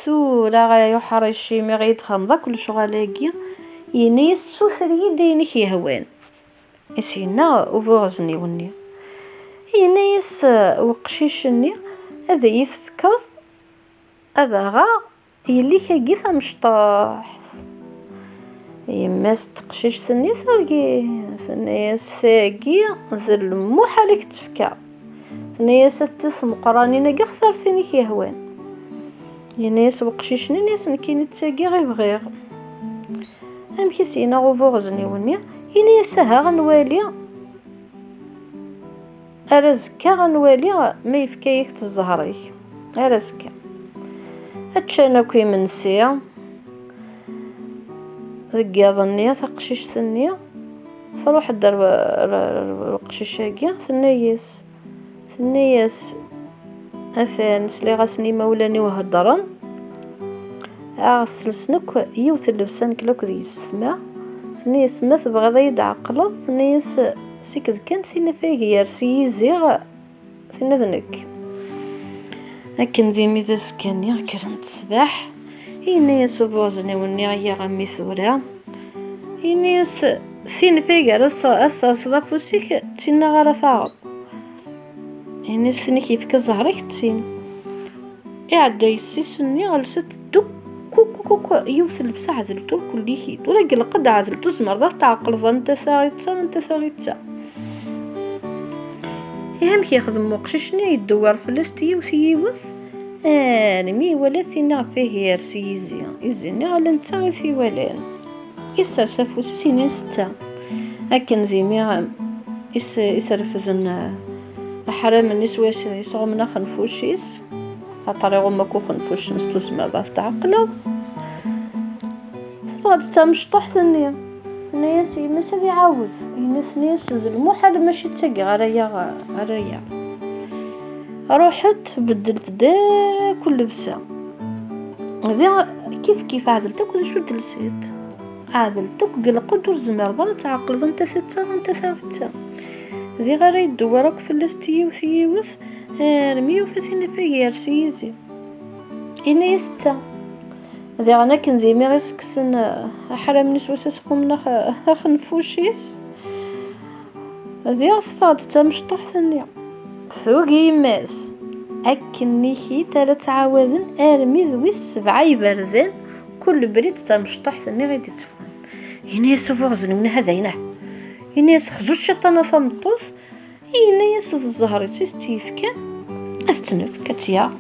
ثورة يحرشي مي غيدخل ذا كل شغالاكي سوثر يدينك يهوان يسينا وبوغزني وني وقشيشني هذا يثفكض هذا غا يلي كاكي ثمشطاح يماس تقشيش ثني ثاقي ذل موحالك تفكا ثنيا ستث مقرانين كاخثر ثنيك يهوان يناس وقشيشني ناس نكين تاقي غير بغير هم كيسينا غوفوغزني وني يناس ها غنوالي أرزكا غنوالي ما يفكايك تزهريك أرزكا هاتشانا كوي منسيا ذكياضني ثقشيش ثنيا فروح الدرب القشيشاكي ثنياس أثان سلي غاسني مولاني وهدران أغسل سنك يوث اللبسان كلاك ذي السماء ثنياس ما تبغى ذي يدعقلط ثنياس سيكذ كان ثنا فاقي يرسي زيغ ثنا ذنك لكن ذي ميذا سكاني كرنت صباح يناس وبوزني وني غيا غمي ثورة يناس ثين فاقي رصا صدافوسيك تينا غارة ثاغض يناس ثني كيفك زهرك تين إعدا يسيسني غلست دوك كوكو يوث لبسا عذلتو كل خيط ولا قلقد عذلتو زمرضا تعقل ظنت ثاغيتا يهم كيخدم وقششني يدور فلستي وثيوث مي ولا ثينا فيه يرسي يزيني غالا نتا غي في ولان يسرسفو سينين ستا لكن ذي مي يسرفذن حرام النسوة يسغو منا خنفوشيس هطريغو ماكو خنفوش نستو زمرضا تعقلض غاد تمشطح ثنيا ناس يمس هذي عاود ناس المحل ماشي تاقي غريا روحت بدلت دا كل لبسه هذا كيف عدلتك ولا شو دلسيت عدلتك قلقد زمرضا تعقل انت ثابته ذي غير يدورك في الاستي وثيوث رمي وفثنا فيا رسيزي إنا يستا ذي غانا كن ذي مي غيسكسن حرام نسوة ساسقو منا خنفوشيس ذي غصفاد تمشطح ثانية ثوقي ماس أكن نيكي تالا تعاوذن أرمي ذوي السبعة يبردن كل بريد تمشطح ثانية غيدي تفون إنا يسوفو غزن من هذا إنا يسخزو الشيطانة ثمطوف إنا يسد الزهري تيستيفكا أستنف كتيا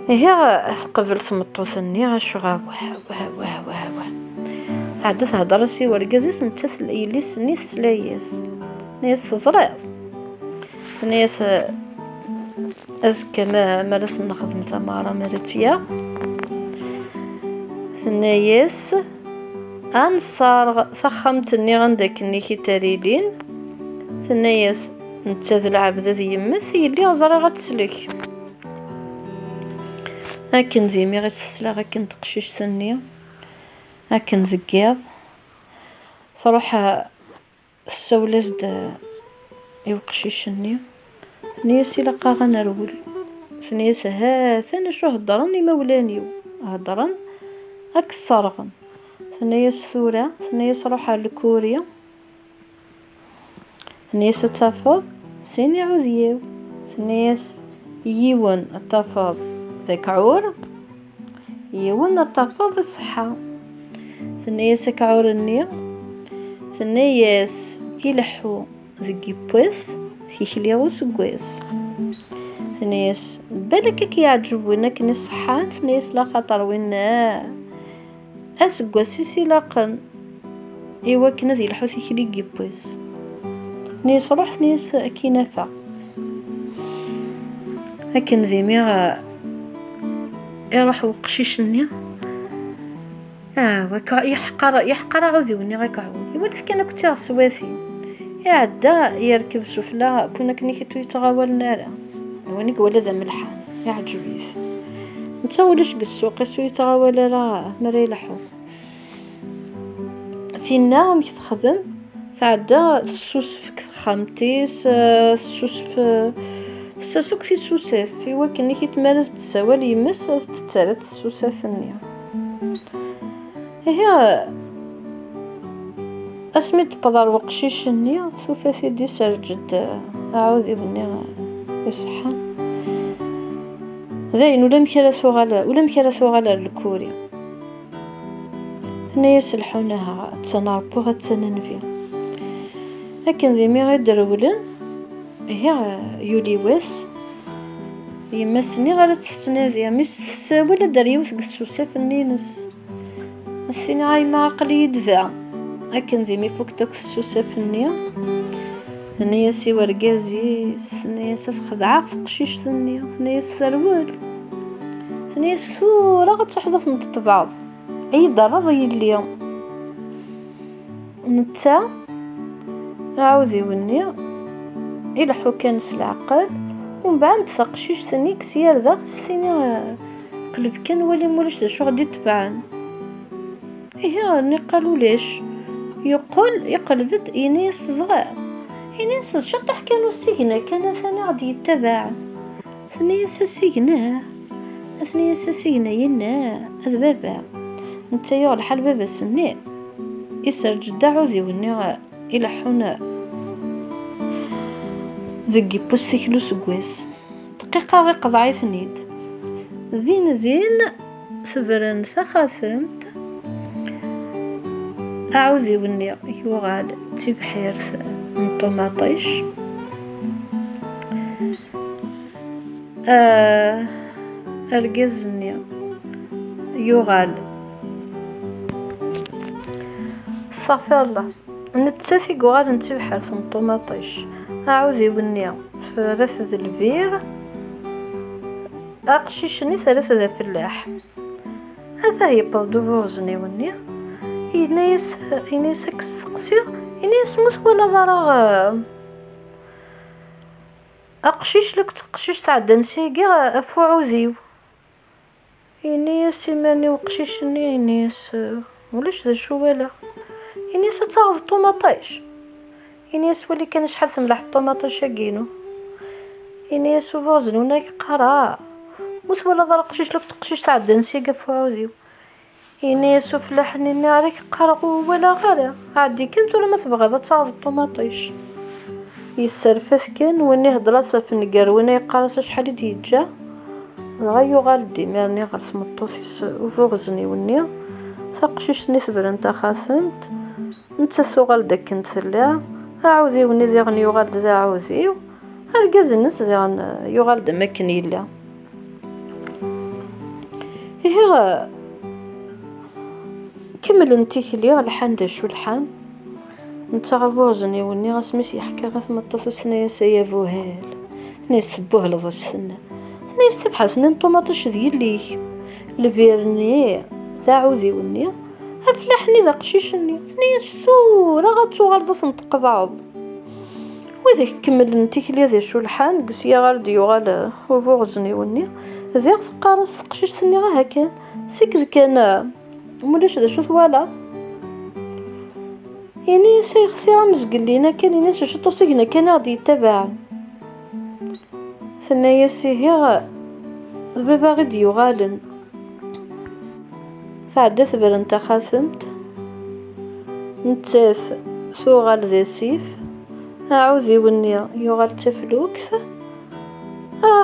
هي قبل ثمطوثني غاشو واه عادت هضرسي ورقازيس نتثل إلي سني ثلايس ناس تزريض ناس أزكى ما رس نخدم ثمارة مرتيا ثنايس أنصار ثخمتني غندك نيكي تريلين ثنايس نتثل عبد ذي يمث يلي غزري غتسلك هاكن ذي مي غتسلا غاكن تقشيش ثانية هاكن ذكياض ثروح السولز دا يوقشيشني نيسي لقا غنرول ثنيس ثاني شو هضرني مولانيو هضرن هاك الصرغن ثنيس ثورة ثنيس روحها لكوريا ثنيس تافض سيني عذيو ثنيس يون التافض ذكعور يون التافض الصحة ثنيس كعور النية ثنيس يلحو ذكي بويس كيخليو سكويس ثنيس بالك كي يعجبونا كني صحان ثنيس لا خطر وينا اسكواسيسي لاقن ايوا كنا ذي الحو كيخلي كيبويس ثنيس روح ثنيس كينافا لكن ذي ميغا يروح وقشيشني وكا يحقر عذيوني غاك عوني ولكن كان كنت سواسي يعدا يركب سفلى كنا كنيكتو يتغاولنا لا وانيك ولا ذا ملحان يعجبيث نتا ولاش السوق يسوي يتغاول لا مري لحو فينا مي تخدم تعدا تسوس في خامتيس تسوس ساسوك في السوساف في وكني كي تمارس تساوال يمس تتسالت السوساف النية هي اسميت بضار وقشيش النية ثوفا سيدي سرجد اعوذ بالنية يصحى ذاين ولا مكرثو غالا الكوري ثنيا يسلحونها تنعربوها تننفيا لكن ذي مي غير درولن هي يولي واس يمسني غير تستنادي مش تساوي داريو في السوساف النينس السيني غاي ما عقلي يدفع لكن ذي مي فوق داك السوساف النية ثنيا سي ورقازي ثنيا تخدعة تقشيش ثنيا السروال ثنيا ثورة غتحضف نتط بعض اي ضرضي اليوم نتا عاوذي ونيا يلحو كانس العقل ومن بعد تقشيش ثاني كسيار ذا ثاني قلب كان ولي مولاش شو غادي تبعن هي راني قالوا ليش يقلبت إنيس صغار إنيس شطح كانوا السجنة كان ثاني غادي يتبع ثاني سسجنة ثاني سسجنة ينا هذا بابا نتا يغل حال بابا سني يسر جدا عوذي وني يلحونا ذقي بوستيكلو سقواس دقيقة غير قضاعي ثنيد ذين ثبرن ثخاثمت أعوذي وني يوغال تبحيرث من طماطيش أرقزني يوغال استغفر الله نتساثي قوال نتبحر ثم طماطيش أعوذي ونيا في رفذ البير أقشيشني ثلاثة ذا فلاح هذا هي بردو بوزني ونيا إنيس أكستقسير إنيس موت ولا ضرغ أقشيش لك تقشيش تعدى نسيقي أفو عوذيو إنيس إيماني وقشيشني إنيس ولاش ذا شو ولا إنيس تاغذ طماطيش إنيس ولي كان شحال ثملح الطماطيش شاقينو إنيس وفوزن وناك قرا موت ولا ضرق قشيش لك تقشيش تعدى نسيقا فعوذيو إنيس وفلاحني نارك قرقو ولا غالا عادي كنت ولا ما تبغى ذا تاغذ الطماطيش يسرفث كان وني هضراسة في النقار وني قارصة شحال يتجا غايو غالدي مارني غرف مطوفيس وفوزني وني ثقشيشني ثبر انت خاثمت نتسثو غالدك كنت ثلا أعوذي وني ذيغن يغالد ذا عوذي هرقاز الناس ذيغن يغالد مكن يلا هي كمل انتيك لي الحان دا شو الحان نتا غفوزني وني غاسميس يحكي غاث مطوف السنايا سيافوهال هنا يسبوه لضا السنة هنا يسبحال ثنين طماطش ذيلي البيرني ذا عوذي وني هفلاحني ذا قشيشني ثنيا الثورة غاتو غالضة نتقضاض وذاك كمل انتيك لي ذا شو الحان قسيا غالدي يغال وفوغزني وني ذاك قارص تقشيش ثني غا هكا سكذ كان مولاش ذا شو ثوالا يعني سيخسي مزقل لينا كان يناس شطو سجنا كان غادي يتبع ثنايا سيهي البابا غادي يغالن فعدا ثبر انت خاثمت نتاث ثوغال ذا سيف أعوذي ونيا يغال تفلوكث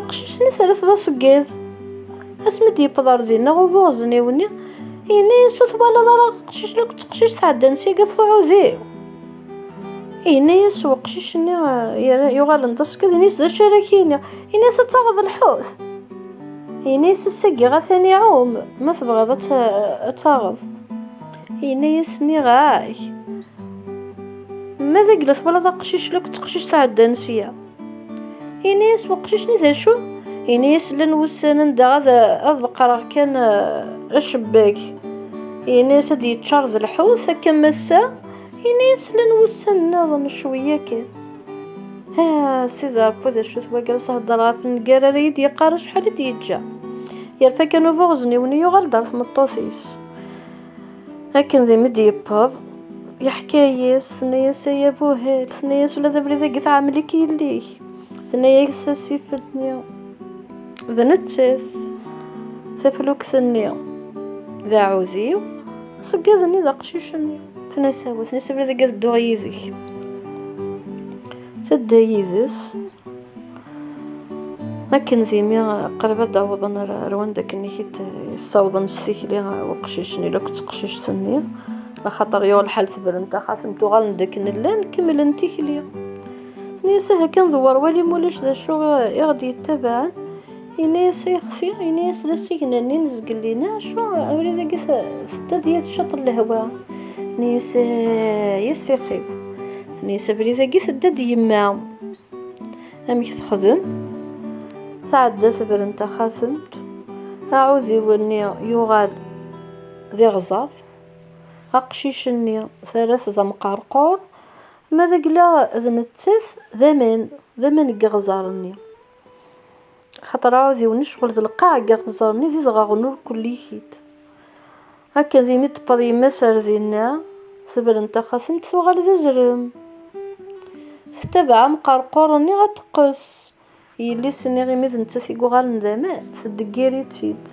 قششني ثلاث ذا سقاذ اسمد يبضار ذينا غوبوزني ونيا إني صوت ولا ضرق قشيش لك تقشيش تعدى نسيقى فعوذي إني يسوق قشيشني يغال نتص كذا نيس ذا شراكيني إني ستاغذ الحوث إني سسقي غثاني عوم ما تبغى ذا تاغذ إني يسني غاي ماذا قلت ولا ضا قشيش لك تقشيش تعدى نسيا إني يسوق قشيشني ذا شو إني يسلن وسنن دا غاذا أذقر كان الشباك إني سدي يتشرد الحوث كمسا إني يسلن وسن نظن شوية كان ها سيدا ربو ذا شو ثوا جالسة هضرها في النقارة ريد يقارا شحال ديجا يرفا كانو فوغزني وني يغال دار في مطوفيس لكن ذي مدي يباض يحكايس ثنيا سيابوهال ثنيا ولا ذا بريدا قث عاملي كيليه ثنيا يكساسي في الدنيا ذنتث ثفلوك ثنيا ذا عوزيو صقاذني ذا قشيشني تنساوي ذا قاذ دوغيزي تدايزس لكن زيمي قريبا داوضنا رواندا كني حيت الصوضن السيكلي وقشيشني لو كنت قشيش ثنيا لخاطر يو الحال ثبر نتا خاصمتو غندك نلا نكمل انتي كليا نيسا هكا نزور والي مولاش ذا شو يغدي يتبع يناس يخفي يناس ذا سيكناني نزقل لينا شو أولي ذا قث تديت شطر الهوا نيسا يسيخيب نيسا بلي ذا قث داد يما أمي تخدم تعدى ثبر نتا خاصمت أعوذي وني يغال ذي غزار أقشيشني ثلاث ذا مقارقور ماذا قلا ذنتث ذمن قغزارني خاطر عاوزي ونشغل ذا القاع قغزارني ذي غنور كل حيت هكا ذي متبضي مسار ذينا ثبر نتا خاصمت ثوغال ذا زرم فتبع مقارقورني غتقص يلي سني غي مذ نتا ثيقو غال ندامات تدقيري تيد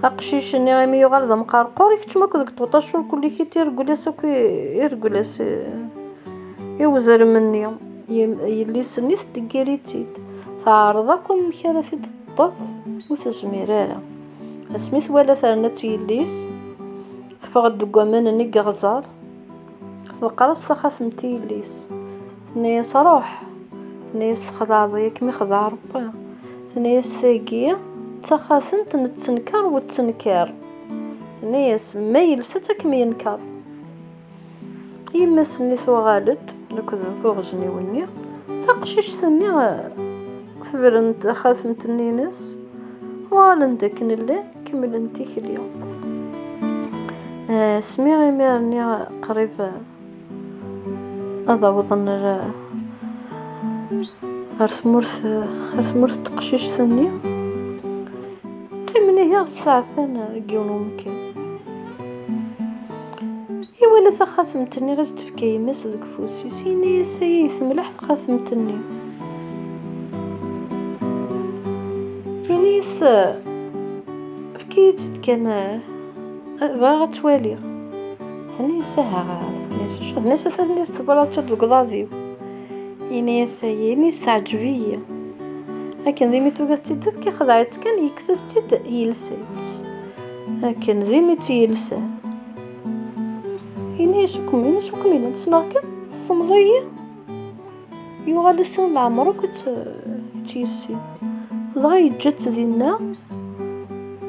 أقشيش إني غيمي يغال ذا مقارقور يفتشما كذاك 13 كل كي يرقلاس يرقلاس يوزر مني يلي سني تدقيري تيد تعرضكم كان في الطف وتزميرارا اسميت ولا ثرنت يليس فقد دقوامان اني غزار فقرص خاصمتي يليس ثنيا صروح ثنيا خضع ضيك مي خضع ربا ثنيا ثاقية تخاصمت نتنكر والتنكار ثنيا ما يلستك مي ينكر يما سني ثوغالد نكذا فوغجني وني فقشيش ثنيا فبرنت خاصمت النينس والندك نلا كمل انتي اليوم سمي غيمي راني قريبة هذا وظن غرثمورث تقشيش ثانية قيمني هي الساعفان قيونو مكان ولا ثخاثمتني غزت في كيماس ذك فوسي سيني سيث ملح ثخاثمتني ينيس فكيت كان باغا توالي ثاني ساعة ناس ثاني تبرات القضاضي ينيس عجبية لكن ذي ميتو قاستي كي خضعت كان يكسستي يلسات لكن ذي ميتي يلسا ينيسكم نتسناكن الصمضية يوغال السن العمر كنت تيسي ضغي جات ذينا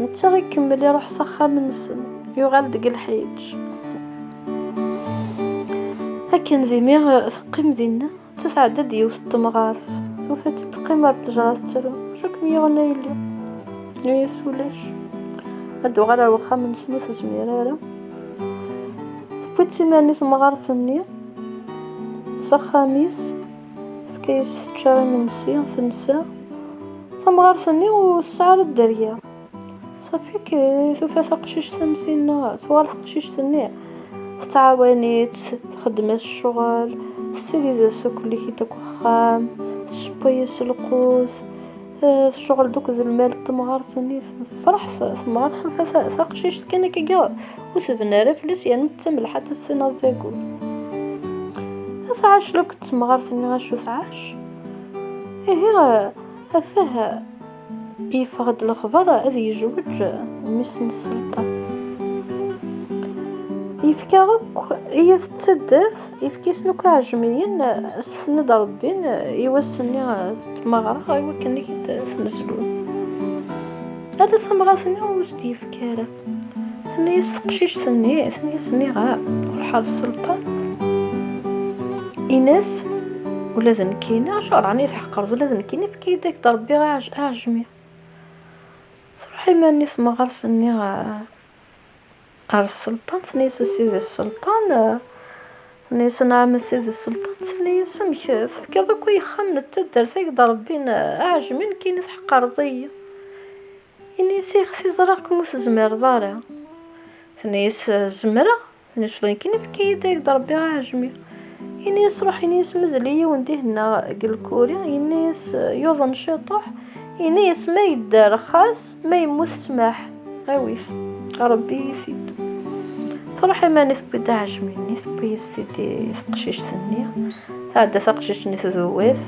نتا غيكمل يروح صخا من السن يوغال دق الحيج لكن ذي ميغ ثقيم ذينا تتعدد يوث التمغارف سوف تتقيم التجارات ترى شوك ميغنا يلي نيس ولاش هادو غالا وخا من سنو في زميرارة فكنت ماني في مغارثني خميس في كيس تشاري من نسيا في النساء فمغارثني والساعة الدرية صافي كي سوف تقشيش تمسينا سوال تقشيش ثنيا فتعاونيت خدمة الشغل السيري ذا سوك اللي كيتاك وخام الشبيس القوس الشغل دوك ذا المال تمغارثني فرح في مغارث ثقشيش كان كيقاو وثبنا راه فلس يعني متسمل حتى السنة تاكل ثعاش لو كنت مغارثني غاشو ثعاش هي هفاه يفقد الخبر هذه يجوج مسن السلطان يفكاك هي تصدر يفكيس نوك عجميين سند ربين يوسني مغرق يوكني تنزلون هذا ثمغرثني واش يفكاره ثني يسقشيش ثني سني غا الحال السلطان إناس ولا ذنكينا شو راني يتحقر ولا ذنكينا في كيدك ضربي عجمي صراحة ماني في مغرثني السلطان ثني سيدي السلطان ثني نعم سيدي السلطان ثني سمك كذا كوي خمن التدر ثيك ضربين عجمين كاين تحقر ضية إني سيخسي زراكم وسزمر ضارع ثني زمرة ثني شلون كاين في كيدك ضربي عجمي ينيس روح ينيس مزلية ونديه هنا الكوري ينيس يوضن شطوح ينيس ما يدار خاص ما يموت سماح عويف ربي يفيد صراحة ما نسبي داعج مني نسبي يسيدي قشيش ثانية هذا ثقشيش نيس ذواف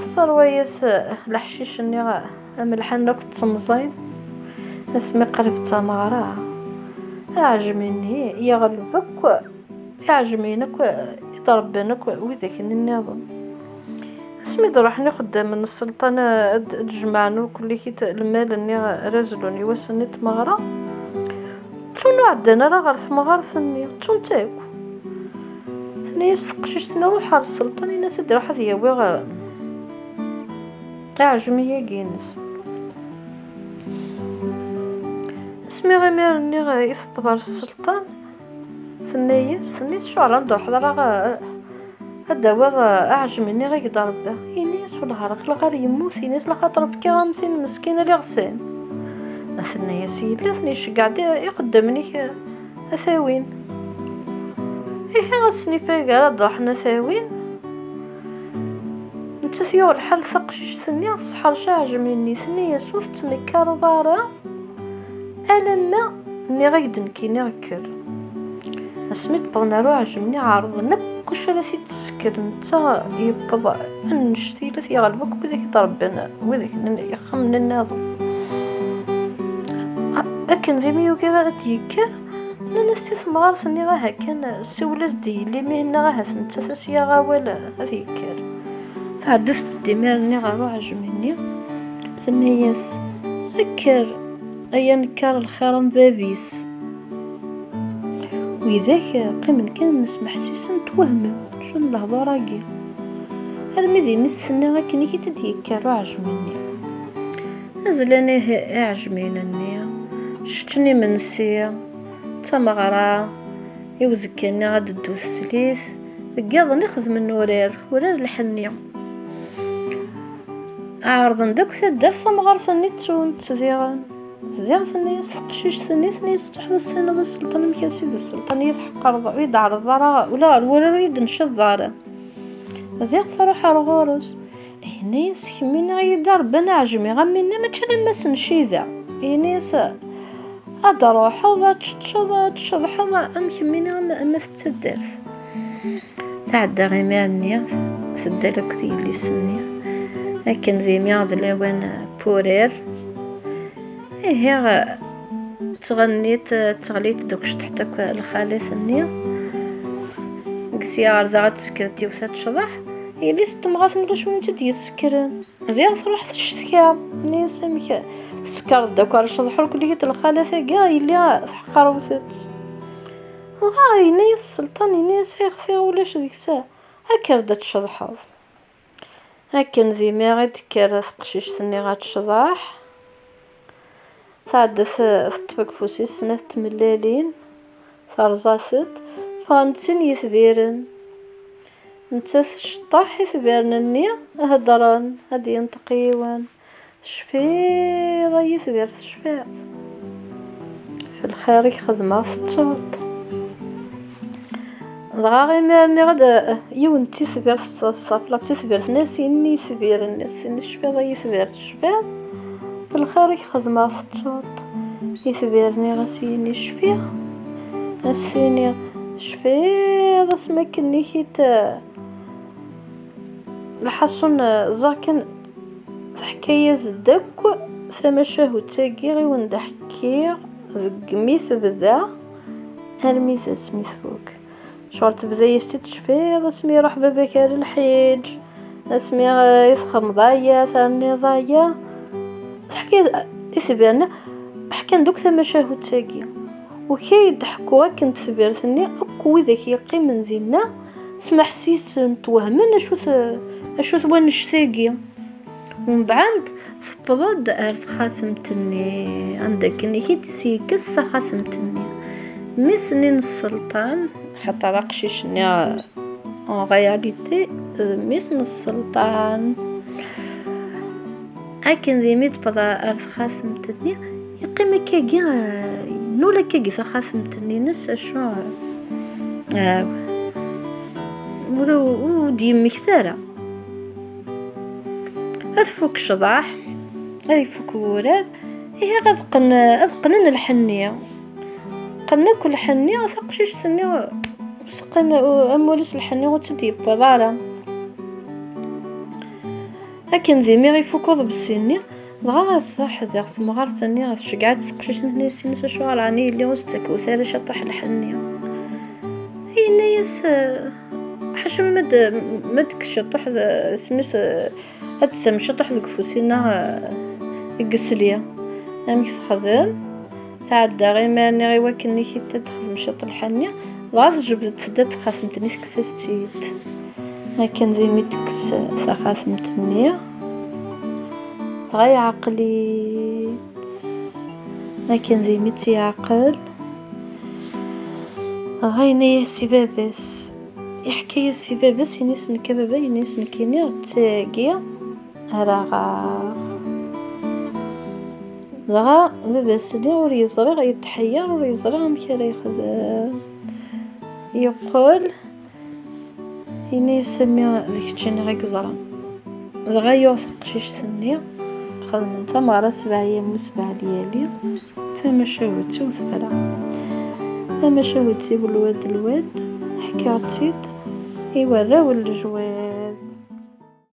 صرويس الحشيش اني ملحن لك تصمزين اسمي قريب تمارا اعجبني يغلبك يعجبينك يضربنك وذاك النظام اسمي دروح ناخد من السلطنة تجمعنو كل كيت المال اني رازلوني وسني تمغرا شنو عندنا راه غير في مغارفني شنو تاكو ثاني يستقشيش نروح على السلطنة ناس دروح هذيا وغا تعجبني يا جينس اسمي غير اني يثبت السلطان ثني شو على ندوح راه هذا وضع اعجبني غير ضربه ينيس ولا هرق لا غير يموت ينيس لا خاطر بكامثين مسكينه اللي غسان اثني يا سيدي اثني قاعد يقدمني اثاوين غسني فاقا ضحنا ثاوين نتسيو الحل ثقشيش ثني الصحر عجبني ثني سوف تمكر ضاره ألما اني غيدن كيني غكر اسميت بغنا عجبني عارض كلش راسي تسكر نتا يبضع نشتي لثي يغلبك بذاك ضربنا وذاك يخمن الناظر اكن ذي ميو كذا تيكر انا استثمار ثني غاها كان سولز دي اللي مهنا غاها ثنتا ثسيا غا ولا هذيكر فعدث بالدمار اني غارو عجبني ثني ياس ذكر ايا نكار الخير بابيس وإذاك قيمن كان نسمح سيسن توهمم شنو الهضراكي هذا مذي مسنا غاكني كي تديكر عجبني نزلني عجبني شتني من سيا تمغرا يوزكني غاد الدو السليث قاض ناخذ من ورار الحنيه عارض داك تدار فمغرفه نيتون تزيغان ذا ثني يسقشيش ثني يستحوذ السنة ذا السلطان مكاسي ذا السلطان يضحك رضا ويدعر الضرا ولا يدنش الضارة ذا ثروح الغورس هنا يسكمين غيدار بنا عجمي غمينا ما تشلم سنشي ذا هنا أدروح وذا تشضح وذا أمكمين أما تتدرف تعدى غيمانيا تدرك ذي اللي سنيا لكن ذي مياض لوان بورير هي تغليت دوكش تحتك الخالة ثانية قسيا عرضا غتسكرتي وثات شضح هي لي ستمغاث نلوش من تدي يسكرن هذي فرح تشتكى ني سمك سكر داك الشضح كل الخالة ثقا اللي تحقر وثات غاي ني السلطان ني سيخفي ولاش ديك الساعه هكا ردات الشضح هكا ذي ما غيتكر ثقشيش ثاني غاتشضح تعدث تطبق فوسي سنة تملالين فرزاثت فغنتين يثبيرن نتاث شطاح يثبيرنني هدران هادي ينطقيوان تشفيض يثبير تشفيض في الخير يخدمها في التوط دغا غي مارني غدا يون تيثبير في الصف لا تثبير ناسي ني يثبير الناس تشفيض يثبير تشفيض في الخير يخدمها في التوط يثبيرني غسيني شفيه غسيني شفيه اسمك كني كيت الحسن زاكن حكايه زدك ثما شهو تاكيغي وندحكي ميث بدا الميث سميث فوق شورت بدا يستشفي اسمي روح باباك الحيج اسمي يسخم ضايا ثاني ضايا حكي يسبان حكى ندوك ثما شهو تاكي وكي يضحكوا كنت ثبرتني اكو ذاك يقيم من ذينا سمح سيس نتوهمن اشو ثوان نشتاقي ومن بعد فبضد ارث خاتمتني عندك اني كي تسيكس خاتمتني مسنين السلطان حتى راقشيشني ان رياليتي مسن السلطان اكن ذي ميت بضا ارث خاتمتني يقيم كاكي نولا كاكي خاتمتني نس شنو وديمك ثارة أتفك شضاح أي فك ورار هي غذقن الحنية قلنا كل حنية ثقشيش ثني سقن أمولس الحنية وتدي بضارة لكن ذي ميغي فكوض بالسني ضغا صح ذي ثم غار ثاني شقعت سقشيش نهني سينس شوال عني اللي وستك وثالث شطح الحنية هي نيس حشم مدك شطح سميس هتسم شطح ذك فوسينا القسلية أمي تخدم تعدى غير ما نغي وكني كي تخدم شط الحنية غاد جبت تدت خاصمتني كسستيت لكن ذي ميتكس خاصمتني غاي عقلي لكن ذي ميتي عقل غاي نيا سبابس يحكي السبابس ينيس نكبابا ينيس نكيني تاقيا راغا دغا باباس لي ور يزري غيتحير ور يزري مكي راه يخدم يقول هنا يسمي ذيك الشيء غيك زرا دغا يوثق شيش ثنية خدمت تمارا 7 أيام و7 ليالي تما شاوتي وثبرا تما شاوتي والواد حكاتيت يورا والجواد